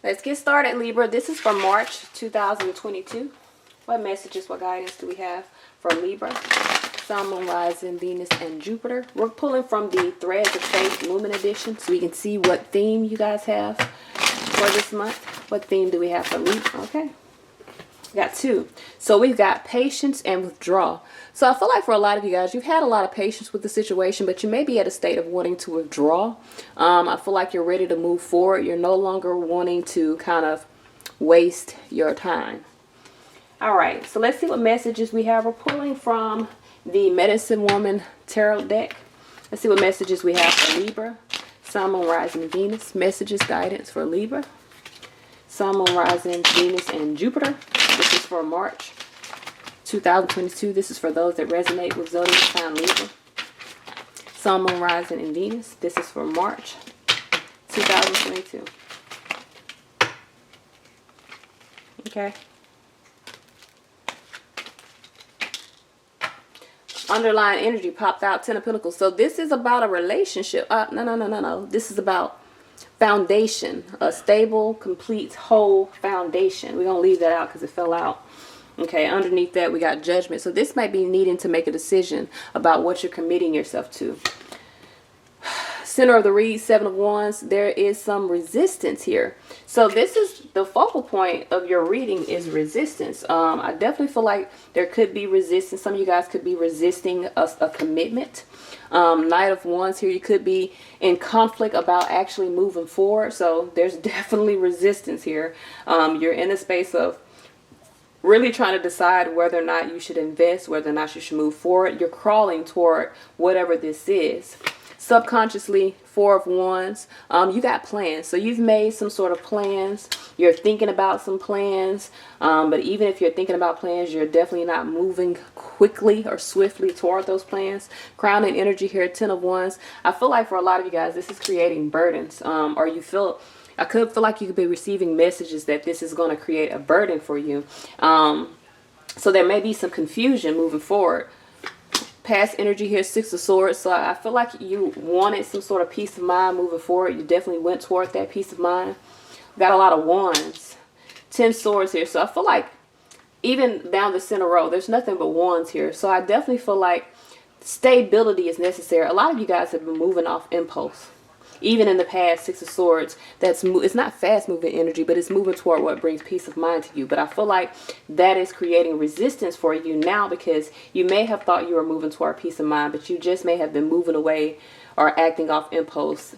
Let's get started, Libra. This is for March 2022. What messages, what guidance do we have for Libra? Sun, Moon, Rising, Venus, and Jupiter. We're pulling from the Threads of Faith Lumen Edition so we can see what theme you guys have for this month. What theme do we have for Libra? Okay. Got two. So we've got patience and withdrawal. So I feel like for a lot of you guys, you've had a lot of patience with the situation, but you may be at a state of wanting to withdraw. I feel like you're ready to move forward. You're no longer wanting to kind of waste your time. All right, so let's see what messages we have. We're pulling from the Medicine Woman Tarot deck. Let's see what messages we have for Libra. Sun, Moon, Rising, Venus. Messages, guidance for Libra. Sun, Moon, Rising, Venus, and Jupiter. This is for March 2022. This is for those that resonate with zodiac sign Libra. Sun, Moon, Rising, and Venus. This is for March 2022. Okay. Underlying energy popped out, Ten of Pentacles. So this is about a relationship. No. This is about foundation, a stable, complete, whole foundation. We're going to leave that out because it fell out. Okay, underneath that we got Judgment. So this might be needing to make a decision about what you're committing yourself to. Center of the reed, Seven of Wands. There is some resistance here. So this is the focal point of your reading, is resistance. I definitely feel like there could be resistance. Some of you guys could be resisting a commitment. Knight of Wands here. You could be in conflict about actually moving forward. So there's definitely resistance here. You're in a space of really trying to decide whether or not you should invest, whether or not you should move forward. You're crawling toward whatever this is. Subconsciously, Four of Wands. You got plans. So you've made some sort of plans. You're thinking about some plans. But even if you're thinking about plans, you're definitely not moving quickly or swiftly toward those plans. Crown and energy here, Ten of Wands. I feel like for a lot of you guys, this is creating burdens. Or you feel... I could feel like you could be receiving messages that this is going to create a burden for you. So there may be some confusion moving forward. Past energy here, Six of Swords. So I feel like you wanted some sort of peace of mind moving forward. You definitely went toward that peace of mind. Got a lot of wands. 10 swords here. So I feel like even down the center row, there's nothing but wands here. So I definitely feel like stability is necessary. A lot of you guys have been moving off impulse. Even in the past, Six of Swords, it's not fast moving energy, but it's moving toward what brings peace of mind to you. But I feel like that is creating resistance for you now, because you may have thought you were moving toward peace of mind, but you just may have been moving away or acting off impulse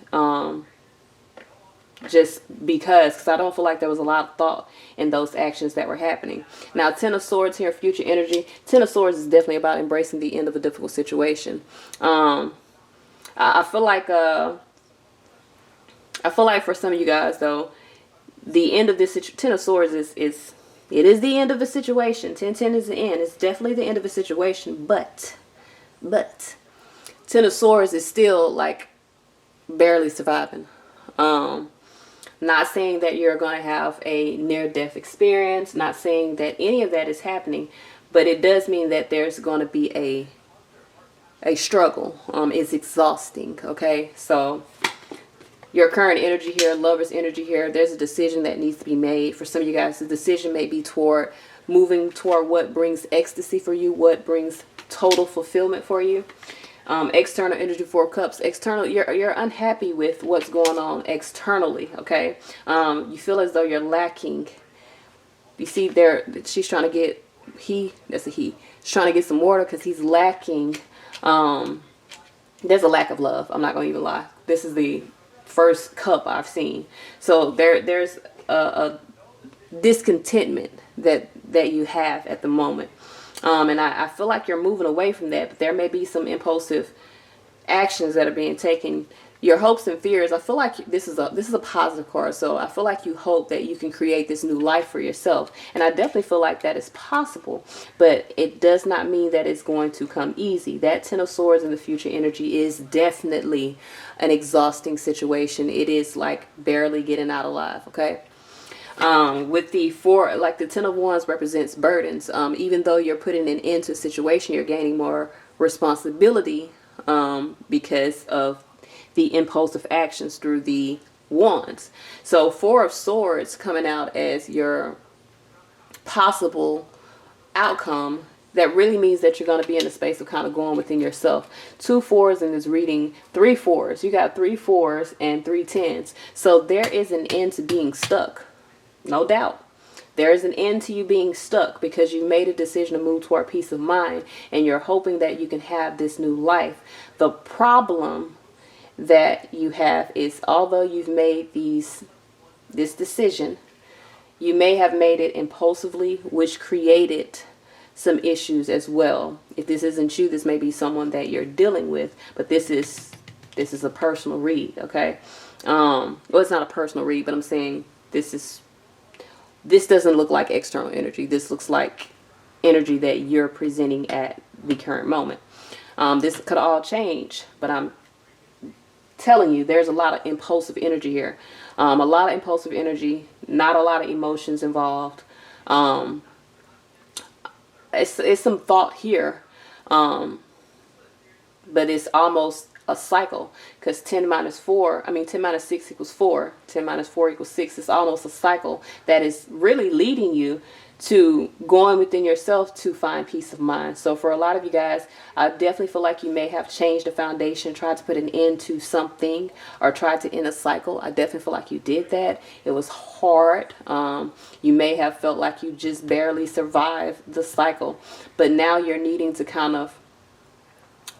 just because I don't feel like there was a lot of thought in those actions that were happening. Now, Ten of Swords here, future energy. Ten of Swords is definitely about embracing the end of a difficult situation. I feel like for some of you guys, though, the end of this Ten of Swords is the end of the situation. 10-10 is the end. It's definitely the end of the situation. But Ten of Swords is still like barely surviving. Not saying that you're going to have a near-death experience. Not saying that any of that is happening. But it does mean that there's going to be a struggle. It's exhausting. Okay, so... your current energy here, Lover's energy here, there's a decision that needs to be made. For some of you guys, the decision may be toward moving toward what brings ecstasy for you, what brings total fulfillment for you. External energy, Four of Cups. External, you're unhappy with what's going on externally, okay? You feel as though you're lacking. You see there, she's trying to get, that's a he. She's trying to get some water because he's lacking. There's a lack of love. I'm not going to even lie. This is the first cup I've seen. So there's a discontentment that you have at the moment. And I feel like you're moving away from that, but there may be some impulsive actions that are being taken. Your hopes and fears, I feel like this is a positive card. So I feel like you hope that you can create this new life for yourself. And I definitely feel like that is possible, but it does not mean that it's going to come easy. That Ten of Swords in the future energy is definitely an exhausting situation. It is like barely getting out alive, okay? With the four, like the Ten of Wands represents burdens. Even though you're putting an end to a situation, you're gaining more responsibility because of the impulsive actions through the Wands. So Four of Swords coming out as your possible outcome. That really means that you're going to be in a space of kind of going within yourself. 2 4s in this reading, 3 4s. You got 3 4s and 3 10s. So there is an end to being stuck. No doubt. There is an end to you being stuck because you made a decision to move toward peace of mind and you're hoping that you can have this new life. The problem that you have is, although you've made this decision, you may have made it impulsively, which created some issues as well. If this isn't you, this may be someone that you're dealing with, but this is a personal read, okay? Well, it's not a personal read, but I'm saying this doesn't look like external energy. This looks like energy that you're presenting at the current moment. This could all change, but I'm telling you, there's a lot of impulsive energy here. A lot of impulsive energy, not a lot of emotions involved. It's some thought here, but it's almost a cycle, because 10 minus 6 equals 4. 10 minus 4 equals 6. It's almost a cycle that is really leading you to going within yourself to find peace of mind. So for a lot of you guys, I definitely feel like you may have changed the foundation, tried to put an end to something, or tried to end a cycle. I definitely feel like you did that. It was hard. You may have felt like you just barely survived the cycle, but now you're needing to kind of,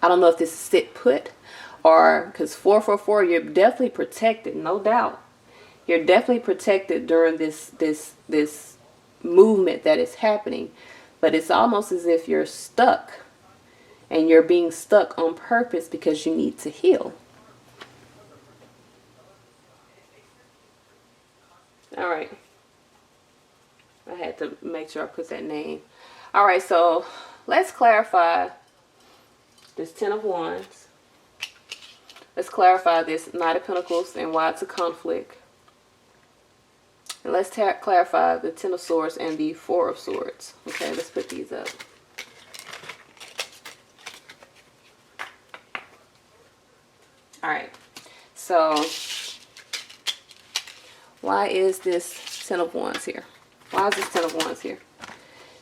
I don't know if this is sit put, or because 444, you're definitely protected, no doubt. You're definitely protected during this movement that is happening, but it's almost as if you're stuck, and you're being stuck on purpose because you need to heal. All right, I had to make sure I put that name. All right, so let's clarify this 10 of Wands. Let's clarify this Knight of Pentacles and why it's a conflict. And let's clarify the 10 of Swords and the 4 of Swords. Okay, let's put these up. All right, so why is this 10 of Wands here? Why is this 10 of Wands here?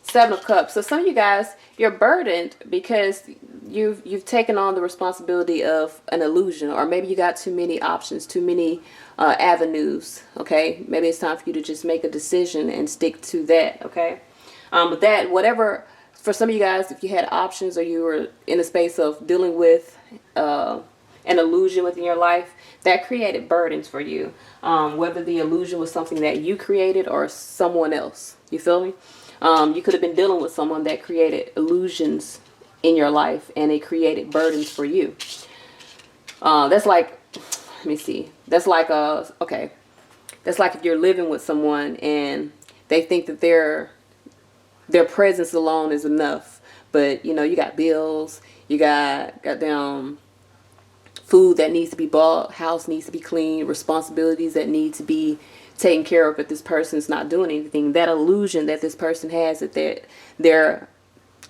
7 of Cups. So some of you guys, you're burdened because you've taken on the responsibility of an illusion, or maybe you got too many options, too many avenues. Okay, maybe it's time for you to just make a decision and stick to that. Okay, but that, whatever, for some of you guys, if you had options or you were in a space of dealing with an illusion within your life, that created burdens for you, whether the illusion was something that you created or someone else. You feel me? You could have been dealing with someone that created illusions in your life, and it created burdens for you. That's like, let me see. That's like okay. That's like if you're living with someone and they think that their presence alone is enough, but you know, you got bills, you got goddamn food that needs to be bought, house needs to be cleaned, responsibilities that need to be taken care of, but this person's not doing anything. That illusion that this person has that their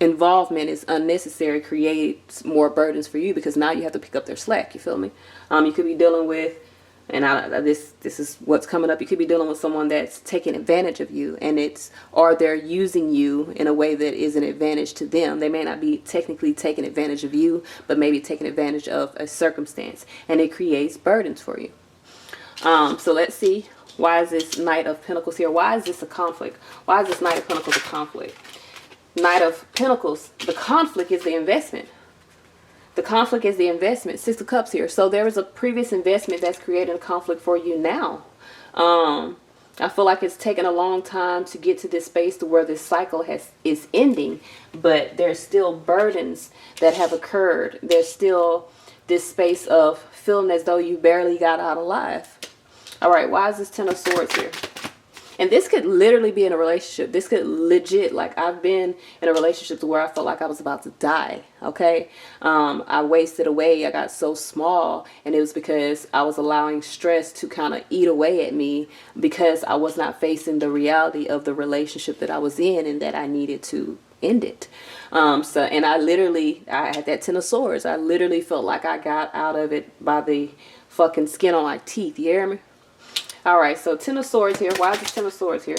involvement is unnecessary creates more burdens for you, because now you have to pick up their slack. You feel me? You could be dealing with, and this is what's coming up. You could be dealing with someone that's taking advantage of you, or they're using you in a way that is an advantage to them. They may not be technically taking advantage of you, but maybe taking advantage of a circumstance, and it creates burdens for you. So let's see. Why is this Knight of Pentacles here? Why is this a conflict? Why is this Knight of Pentacles a conflict? Knight of Pentacles, the conflict is the investment. The conflict is the investment. 6 of Cups here. So there is a previous investment that's creating a conflict for you now. I feel like it's taken a long time to get to this space to where this cycle is ending, but there's still burdens that have occurred. There's still this space of feeling as though you barely got out alive. All right, why is this 10 of Swords here? And this could literally be in a relationship. This could legit, like, I've been in a relationship where I felt like I was about to die, okay? I wasted away. I got so small, and it was because I was allowing stress to kind of eat away at me because I was not facing the reality of the relationship that I was in and that I needed to end it. And I had that 10 of Swords. I literally felt like I got out of it by the fucking skin on my teeth. You hear me? All right, so Ten of Swords here. Why is the Ten of Swords here?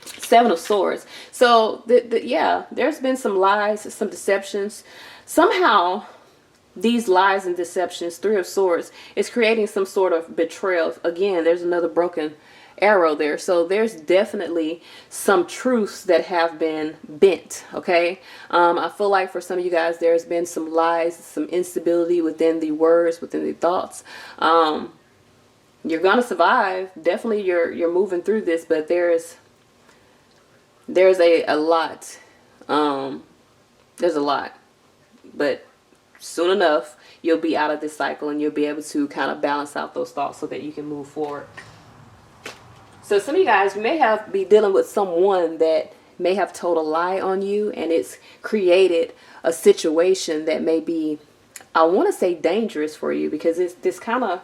Seven of Swords. So, yeah, there's been some lies, some deceptions. Somehow, these lies and deceptions, Three of Swords, is creating some sort of betrayal. Again, there's another broken arrow there. So there's definitely some truths that have been bent. Okay. I feel like for some of you guys, there's been some lies, some instability within the words, within the thoughts. You're going to survive. Definitely you're moving through this, but there's a lot. There's a lot, but soon enough, you'll be out of this cycle and you'll be able to kind of balance out those thoughts so that you can move forward. So some of you guys may be dealing with someone that may have told a lie on you, and it's created a situation that may be, I want to say, dangerous for you, because it kind of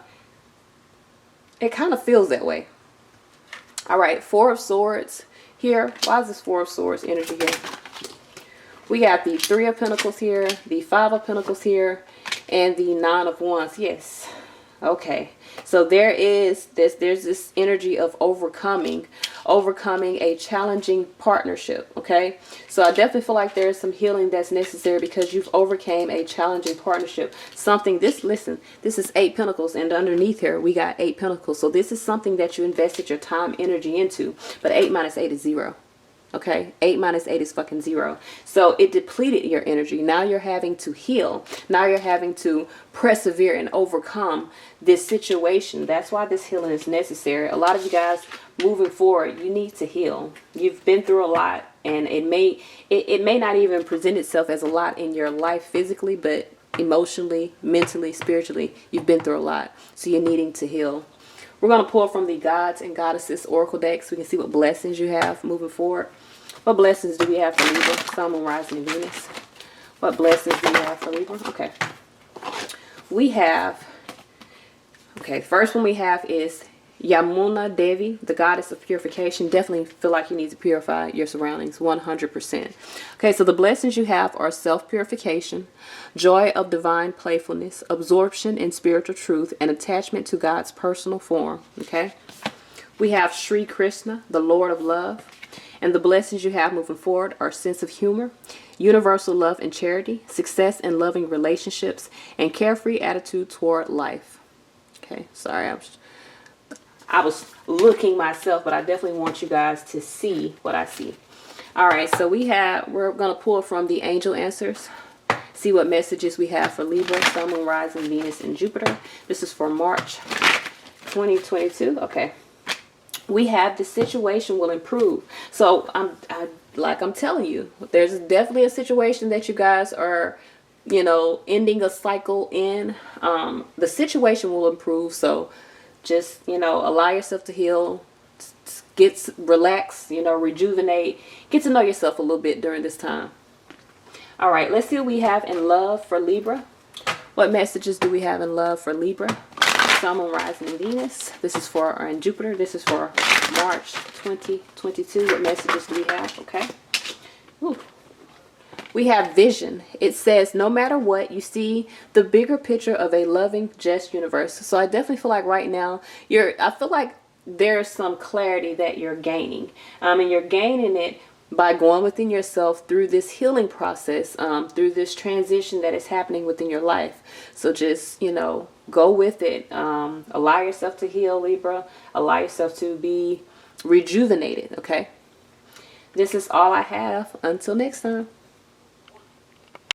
feels that way. All right, Four of Swords here. Why is this Four of Swords energy here? We got the Three of Pentacles here, the Five of Pentacles here, and the Nine of Wands. Yes. Okay. So there's this energy of overcoming a challenging partnership. Okay. So I definitely feel like there's some healing that's necessary because you've overcame a challenging partnership. Listen, this is 8 Pentacles, and underneath here we got 8 Pentacles. So this is something that you invested your time, energy into. But 8 minus 8 is 0. Okay, 8 minus 8 is fucking 0. So it depleted your energy. Now you're having to heal. Now you're having to persevere and overcome this situation. That's why this healing is necessary. A lot of you guys moving forward, you need to heal. You've been through a lot, and it may not even present itself as a lot in your life physically, but emotionally, mentally, spiritually, you've been through a lot. So you're needing to heal. We're going to pull from the Gods and Goddesses Oracle deck so we can see what blessings you have moving forward. What blessings do we have for Libra, Sun, Moon, Rising, and Venus? What blessings do we have for Libra? Okay. We have, first one we have is Yamuna Devi, the goddess of purification. Definitely feel like you need to purify your surroundings 100%. Okay, so the blessings you have are self-purification, joy of divine playfulness, absorption in spiritual truth, and attachment to God's personal form. Okay, we have Sri Krishna, the Lord of love, and the blessings you have moving forward are sense of humor, universal love and charity, success in loving relationships, and carefree attitude toward life. Okay, sorry, I was looking myself, but I definitely want you guys to see what I see. All right, so we're going to pull from the angel answers, see what messages we have for Libra, Sun, Moon, Rising, Venus, and Jupiter. This is for March 2022. Okay. We have the situation will improve. So I'm telling you, there's definitely a situation that you guys are, ending a cycle in. The situation will improve. So just, allow yourself to heal, relax, rejuvenate, get to know yourself a little bit during this time. All right, let's see what we have in love for Libra. What messages do we have in love for Libra? Sun, Moon, Rising, and Venus. This is for, and Jupiter. This is for March 2022. What messages do we have? Okay. Ooh. We have vision. It says, no matter what, you see the bigger picture of a loving, just universe. So I definitely feel like right now, I feel like there's some clarity that you're gaining. And you're gaining it by going within yourself through this healing process, through this transition that is happening within your life. So just, go with it. Allow yourself to heal, Libra. Allow yourself to be rejuvenated, okay? This is all I have. Until next time.